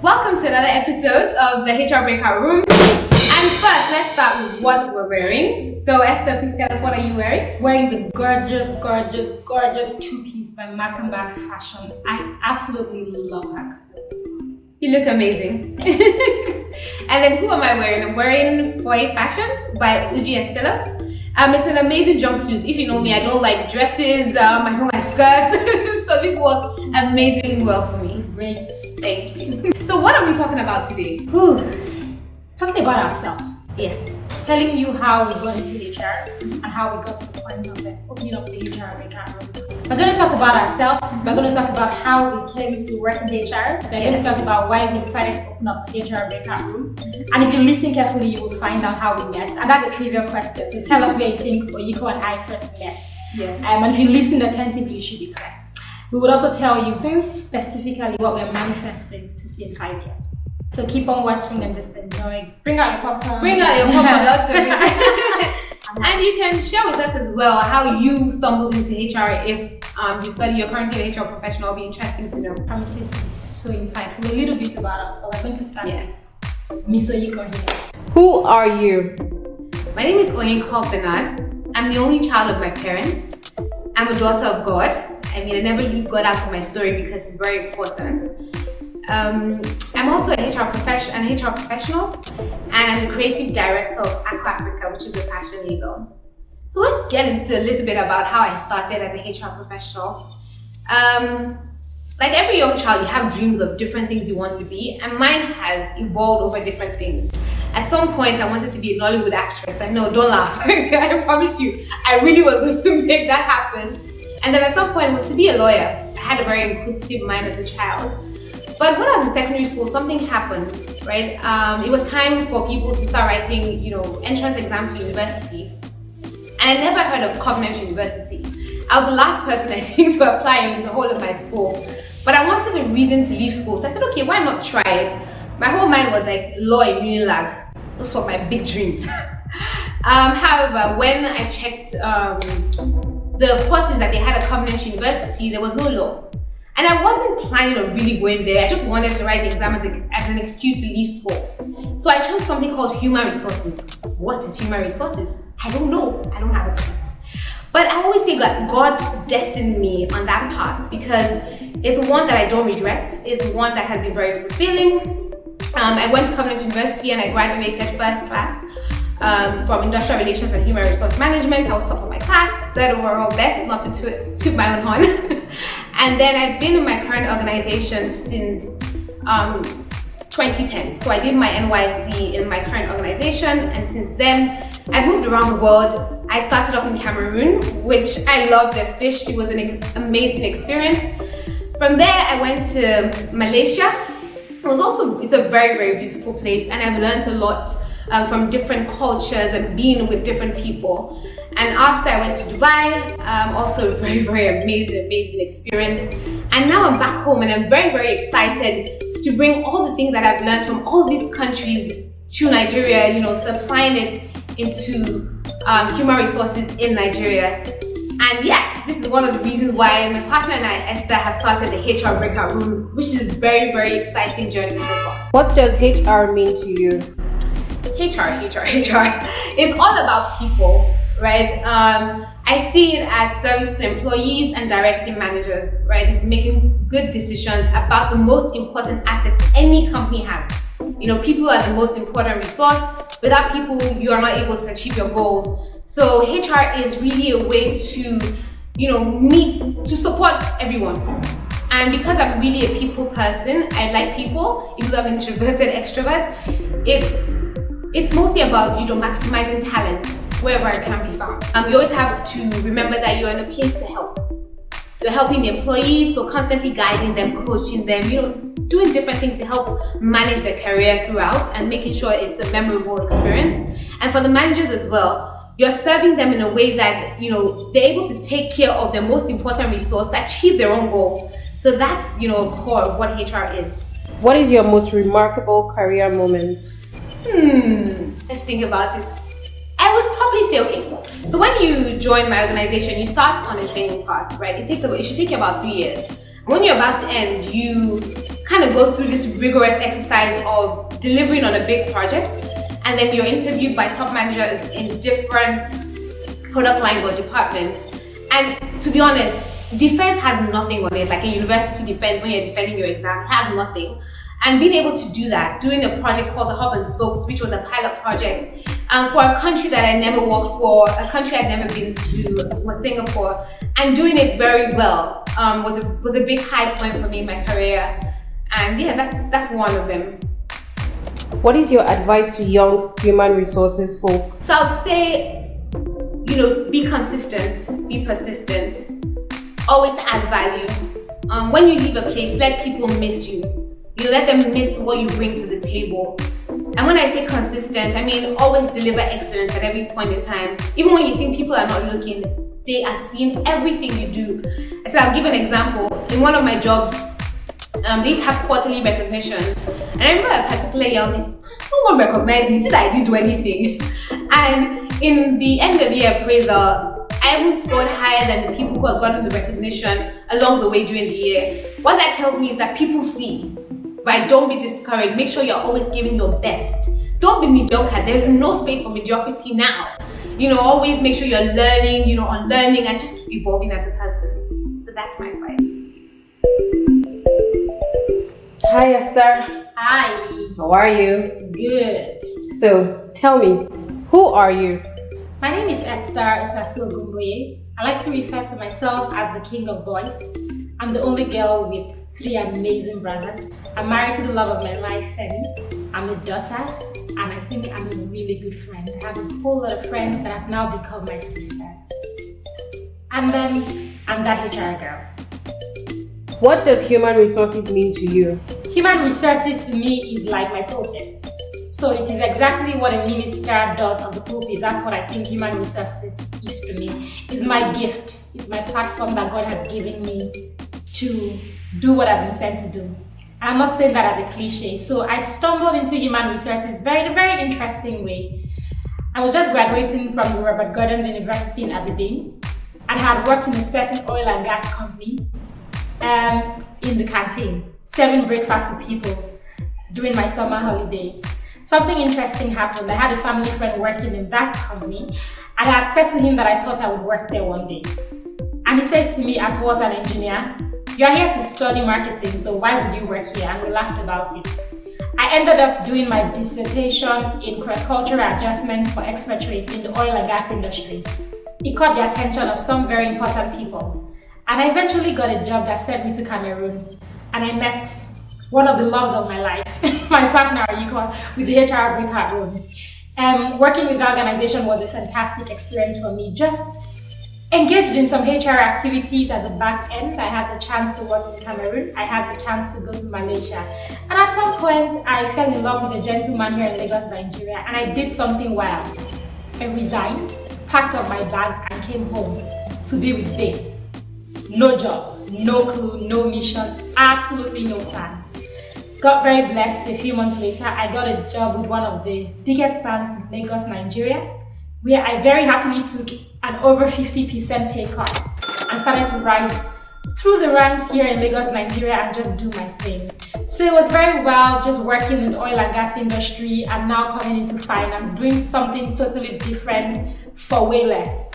Welcome to another episode of the HR Breakout Room. And first, let's start with what we're wearing. So Esther, please tell us, what are you wearing? Wearing the gorgeous two-piece by Mackenbach Fashion. I absolutely love her clothes. You look amazing. And then who am I wearing? I'm wearing Foy Fashion by Uji Estella. It's an amazing jumpsuit. If you know me, I don't like dresses, I don't like skirts. So this worked amazingly well for me. Great. Thank you. So what are we talking about today? Talking about ourselves. Yes. Telling you how we got into HR and how we got to the point of opening up the HR Breakout Room. We're going to talk about ourselves. We're going to talk about how we came to work in HR. We're going to talk about why we decided to open up the HR Breakout Room. And if you listen carefully, you will find out how we met. And that's a trivial question. So tell us where you think Oyiko and I first met. Yeah. And if you listen attentively, you should be clear. We will also tell you very specifically what we're manifesting to see in 5 years. So keep on watching and just enjoy. Bring out your popcorn, lots of it. And you can share with us as well how you stumbled into HR. If you study, you're currently an HR professional, it'll be interesting to know. Promises to be so insightful. A little bit about us, but we're going to start with Miss Oyiko here. Who are you? My name is Oyinka Bernard. I'm the only child of my parents. I'm a daughter of God. I never leave God out of my story because it's very important. I'm also an HR professional, and I'm the creative director of Aqua Africa, which is a fashion label. So let's get into a little bit about how I started as a HR professional. Like every young child, you have dreams of different things you want to be, and mine has evolved over different things. At some point, I wanted to be a Nollywood actress. I know, don't laugh. I promise you, I really was going to make that happen. And then at some point, it was to be a lawyer. I had a very inquisitive mind as a child. But when I was in secondary school, something happened, right? It was time for people to start writing, entrance exams to universities. And I never heard of Covenant University. I was the last person, I think, to apply in the whole of my school. But I wanted a reason to leave school. So I said, okay, why not try it? My whole mind was like law in Unilag. Those were my big dreams. However, when I checked the courses that they had at Covenant University, there was no law. And I wasn't planning on really going there. I just wanted to write the exam as an excuse to leave school. So I chose something called human resources. What is human resources? I don't know. I don't have a clue. But I always say that God destined me on that path because it's one that I don't regret. It's one that has been very fulfilling. I went to Covenant University and I graduated first class from Industrial Relations and Human Resource Management. I was top of my class, third overall best, not to toot my own horn. And then I've been in my current organization since 2010. So I did my NYC in my current organization, and since then I moved around the world. I started off in Cameroon, which I loved the fish. It was an amazing experience. From there I went to Malaysia. It's a very, very beautiful place, and I've learned a lot from different cultures and being with different people. And after I went to Dubai, also a very, very amazing experience. And now I'm back home and I'm very, very excited to bring all the things that I've learned from all these countries to Nigeria, to applying it into human resources in Nigeria. And yes, this is one of the reasons why my partner and I, Esther, have started the HR Breakout Room, which is a very, very exciting journey so far. What does HR mean to you? HR. It's all about people, right? I see it as service to employees and directing managers, right? It's making good decisions about the most important assets any company has. People are the most important resource. Without people, you are not able to achieve your goals. So HR is really a way to, to support everyone. And because I'm really a people person, I like people, even though I'm introverted, extrovert, it's mostly about, maximizing talent wherever it can be found. You always have to remember that you're in a place to help. You're helping the employees, so constantly guiding them, coaching them, doing different things to help manage their career throughout and making sure it's a memorable experience. And for the managers as well, you're serving them in a way that, they're able to take care of their most important resource to achieve their own goals. So that's, a core of what HR is. What is your most remarkable career moment? Let's think about it. I would probably say, okay, so when you join my organization, you start on a training path, right? It should take you about 3 years. When you're about to end, you kind of go through this rigorous exercise of delivering on a big project, and then you're interviewed by top managers in different product lines or departments. And to be honest, defense has nothing on it. Like a university defense, when you're defending your exam, it has nothing. And being able to do that, doing a project called the Hub and Spokes, which was a pilot project for a country that I never worked for, a country I'd never been to, was Singapore, and doing it very well was a big high point for me in my career. And yeah, that's one of them. What is your advice to young human resources folks? So I'd say, be consistent, be persistent, always add value. When you leave a place, let people miss you. Let them miss what you bring to the table. And when I say consistent, I mean always deliver excellence at every point in time. Even when you think people are not looking, they are seeing everything you do. So I'll give an example. In one of my jobs, they used to have quarterly recognition. And I remember a particular year, I was like, no one recognized me, said I didn't do anything. And in the end of year appraisal, I even scored higher than the people who had gotten the recognition along the way during the year. What that tells me is that people see, right? Don't be discouraged. Make sure you're always giving your best. Don't be mediocre. There's no space for mediocrity now. Always make sure you're learning, unlearning, and just keep evolving as a person. So that's my advice. Hi Esther. Hi. How are you? Good. So tell me, who are you? My name is Esther Isasu Ogumboye. I like to refer to myself as the king of boys. I'm the only girl with 3 amazing brothers. I'm married to the love of my life, Femi. I'm a daughter, and I think I'm a really good friend. I have a whole lot of friends that have now become my sisters. And then I'm that HR girl. What does human resources mean to you? Human resources to me is like my pulpit. So it is exactly what a minister does on the pulpit. That's what I think human resources is to me. It's my gift. It's my platform that God has given me to do what I've been sent to do. I'm not saying that as a cliche. So I stumbled into human resources in a very interesting way. I was just graduating from the Robert Gordon's University in Aberdeen and had worked in a certain oil and gas company in the canteen, serving breakfast to people during my summer holidays. Something interesting happened. I had a family friend working in that company, and I had said to him that I thought I would work there one day. And he says to me, as well as an engineer, "You're here to study marketing, so why would you work here?" And we laughed about it. I ended up doing my dissertation in cross-cultural adjustment for expatriates in the oil and gas industry. It caught the attention of some very important people. And I eventually got a job that sent me to Cameroon. And I met one of the loves of my life, my partner, with the HR breakout room. Working with the organization was a fantastic experience for me. Just engaged in some HR activities at the back end. I had the chance to work in Cameroon. I had the chance to go to Malaysia. And at some point, I fell in love with a gentleman here in Lagos, Nigeria. And I did something wild. I resigned, packed up my bags, and came home to be with Babe. No job, no clue, no mission, absolutely no plan. Got very blessed. A few months later, I got a job with one of the biggest banks in Lagos, Nigeria, where I very happily took an over 50% pay cut and started to rise through the ranks here in Lagos, Nigeria, and just do my thing. So it was very well just working in the oil and gas industry and now coming into finance, doing something totally different for way less.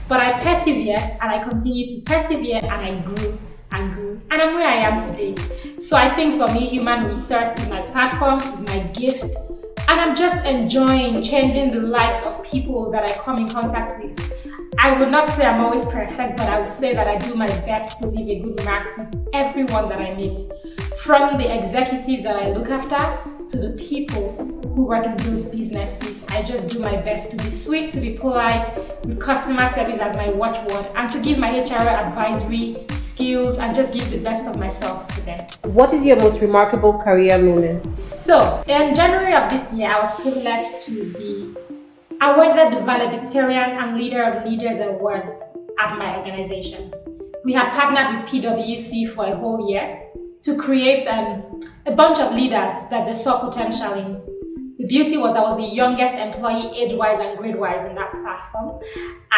But I persevered and I continued to persevere and I grew and grew. And I'm where I am today. So I think for me, human resource is my platform, is my gift. And I'm just enjoying changing the lives of people that I come in contact with. I would not say I'm always perfect, but I would say that I do my best to leave a good mark with everyone that I meet. From the executives that I look after to the people who work in those businesses, I just do my best to be sweet, to be polite, with customer service as my watchword, and to give my HR advisory skills and just give the best of myself to them. What is your most remarkable career moment? So, in January of this year, I was privileged to be awarded the Valedictorian and Leader of Leaders Awards at my organization. We had partnered with PwC for a whole year to create a bunch of leaders that they saw potential in. The beauty was I was the youngest employee age-wise and grade-wise in that platform.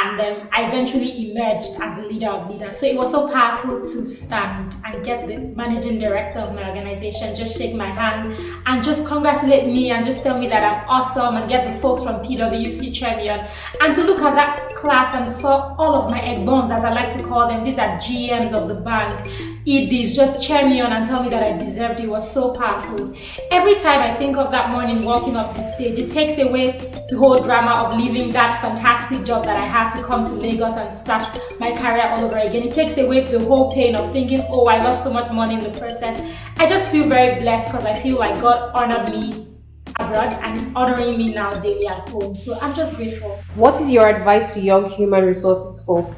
And I eventually emerged as the leader of leaders. So it was so powerful to stand and get the managing director of my organization just shake my hand and just congratulate me and just tell me that I'm awesome, and get the folks from PwC Tremion and to look at that class and saw all of my egbons, as I like to call them. These are GMs of the bank, EDs, just cheer me on and tell me that I deserved it. It was so powerful. Every time I think of that morning walking up the stage, it takes away the whole drama of leaving that fantastic job that I had to come to Lagos and start my career all over again. It takes away the whole pain of thinking, oh, I lost so much money in the process. I just feel very blessed because I feel like God honored me abroad and is honoring me now daily at home. So I'm just grateful. What is your advice to young human resources folks?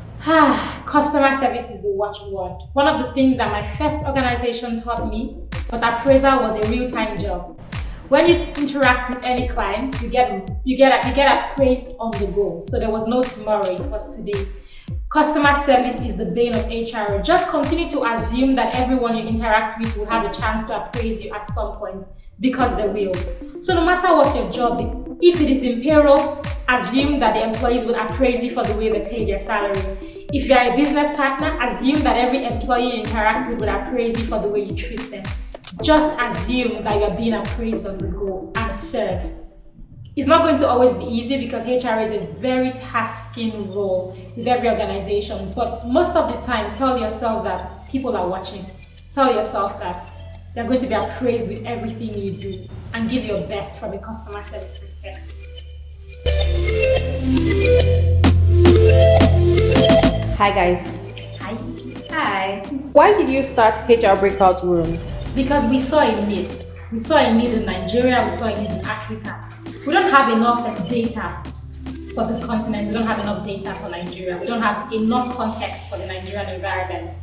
Customer service is the watchword. One of the things that my first organization taught me was appraisal was a real-time job. When you interact with any client, you get appraised on the go. So there was no tomorrow, it was today. Customer service is the bane of HR. Just continue to assume that everyone you interact with will have a chance to appraise you at some point, because they will. So no matter what your job is, if it is in payroll, assume that the employees will appraise you for the way they pay their salary. If you are a business partner, assume that every employee you interact with will appraise you for the way you treat them. Just assume that you are being appraised on the go and serve. It's not going to always be easy because HR is a very tasking role with every organization, but most of the time, tell yourself that people are watching. Tell yourself that they're going to be appraised with everything you do, and give your best from a customer service perspective. Hi guys. Hi. Hi. Why did you start HR Breakout Room? Because we saw a need. We saw a need in Nigeria, we saw a need in Africa. We don't have enough data for this continent. We don't have enough data for Nigeria. We don't have enough context for the Nigerian environment.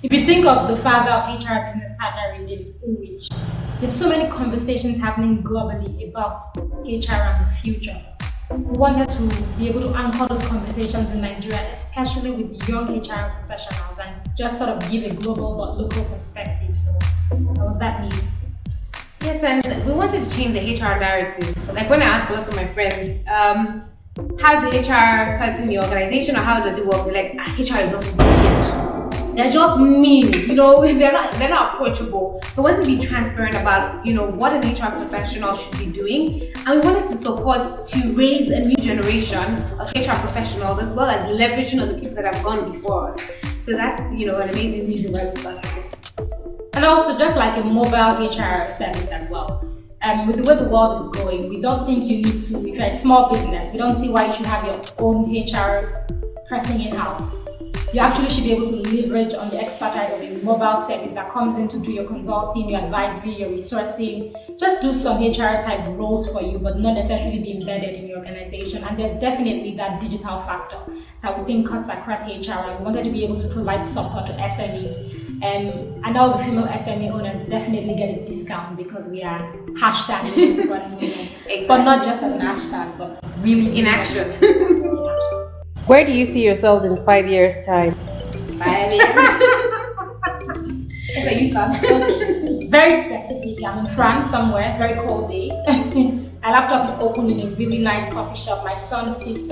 If you think of the father of HR business partnering, David Ulrich, there's so many conversations happening globally about HR and the future. We wanted to be able to anchor those conversations in Nigeria, especially with young HR professionals, and just sort of give a global but local perspective. So that was that need. Yes, and we wanted to change the HR narrative. Like when I ask most of my friends, how's the HR person in your organization, or how does it work? They're like, HR is just weird. They're just mean, they're not approachable. So we wanted to be transparent about, what an HR professional should be doing. And we wanted to support to raise a new generation of HR professionals, as well as leveraging on the people that have gone before us. So that's, an amazing reason why we started this. And also just like a mobile HR service as well. With the way the world is going, we don't think you need to, if you're a small business, we don't see why you should have your own HR person in-house. You actually should be able to leverage on the expertise of a mobile service that comes in to do your consulting, your advisory, your resourcing. Just do some HR type roles for you, but not necessarily be embedded in your organization. And there's definitely that digital factor that we think cuts across HR, and we wanted to be able to provide support to SMEs. And all the female SME owners definitely get a discount because we are hashtag women. Exactly. But not just as an hashtag, but really In action. Where do you see yourselves in 5 years' time? 5 years. So you start. Very specific. I'm in France somewhere, very cold day. My laptop is open in a really nice coffee shop. My son sits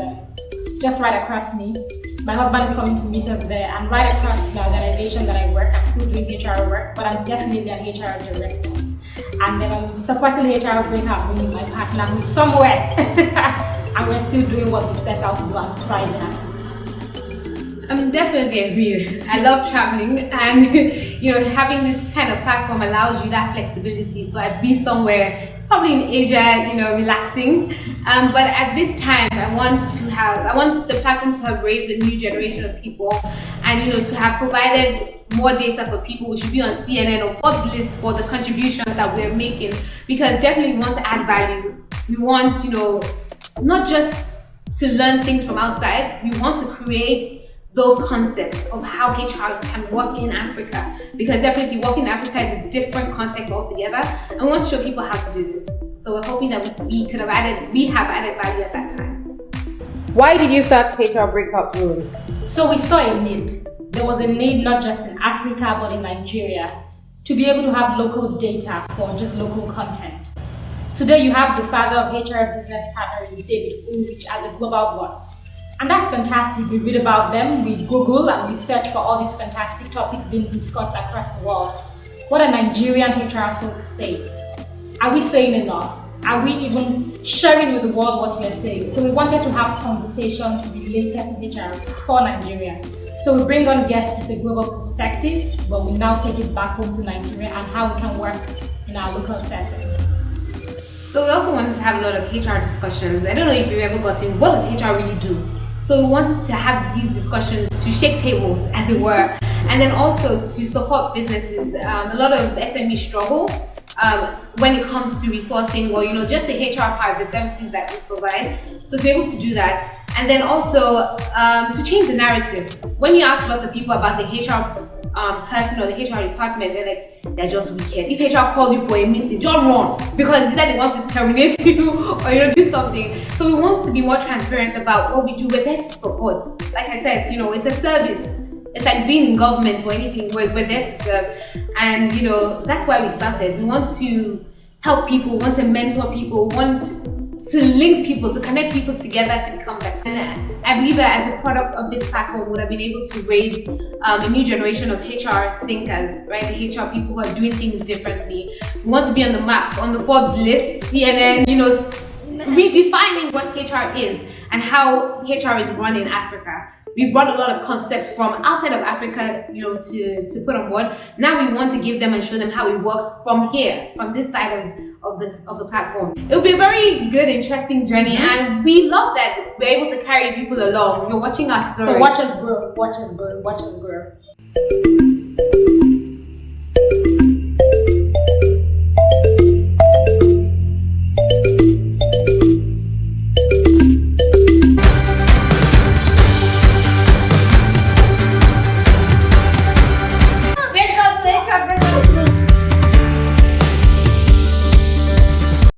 just right across me. My husband is coming to meet us there. I'm right across the organization that I work. I'm still doing HR work, but I'm definitely an HR director. And then I'm supporting the HR breakout room with my partner who's somewhere. And we're still doing what we set out to do and thriving at it. I'm definitely agree. I love traveling, and having this kind of platform allows you that flexibility. So I'd be somewhere, probably in Asia, relaxing. But at this time, I want the platform to have raised a new generation of people, and to have provided more data for people. We should be on CNN or Forbes list for the contributions that we're making, because definitely we want to add value. We want, not just to learn things from outside. We want to create those concepts of how HR can work in Africa, because definitely working in Africa is a different context altogether, and we want to show people how to do this. So we're hoping that we have added value at that time. Why did you start HR Breakout Room? So we saw a need. There was a need not just in Africa but in Nigeria to be able to have local data for just local content. Today, you have the father of HR business partner with David Ulrich as the global boss. And that's fantastic. We read about them, we Google and we search for all these fantastic topics being discussed across the world. What are Nigerian HR folks say? Are we saying enough? Are we even sharing with the world what we are saying? So we wanted to have conversations related to HR for Nigeria. So we bring on guests with a global perspective, but we now take it back home to Nigeria and how we can work in our local setting. So we also wanted to have a lot of HR discussions. I don't know if you've ever gotten, what does HR really do? So we wanted to have these discussions to shake tables, as it were, and then also to support businesses. A lot of SMEs struggle when it comes to resourcing or, just the HR part, the services that we provide. So to be able to do that. And then also to change the narrative. When you ask lots of people about the HR person or the HR department, they're like, they're just wicked. If HR calls you for a meeting, just run, because either they want to terminate you or do something. So we want to be more transparent about what we do. We're there to support. Like I said, it's a service. It's like being in government or anything. We're there to serve, and that's why we started. We want to help people, we want to mentor people, we want to link people, to connect people together to become better. And I believe that as a product of this platform, we would have been able to raise a new generation of HR thinkers, right? The HR people who are doing things differently. We want to be on the map, on the Forbes list, CNN, redefining what HR is and how HR is run in Africa. We brought a lot of concepts from outside of Africa, to put on board. Now we want to give them and show them how it works from here, from this side of the platform. It'll be a very good, interesting journey, and we love that we're able to carry people along. You're watching our story. So watch us grow, watch us grow, watch us grow.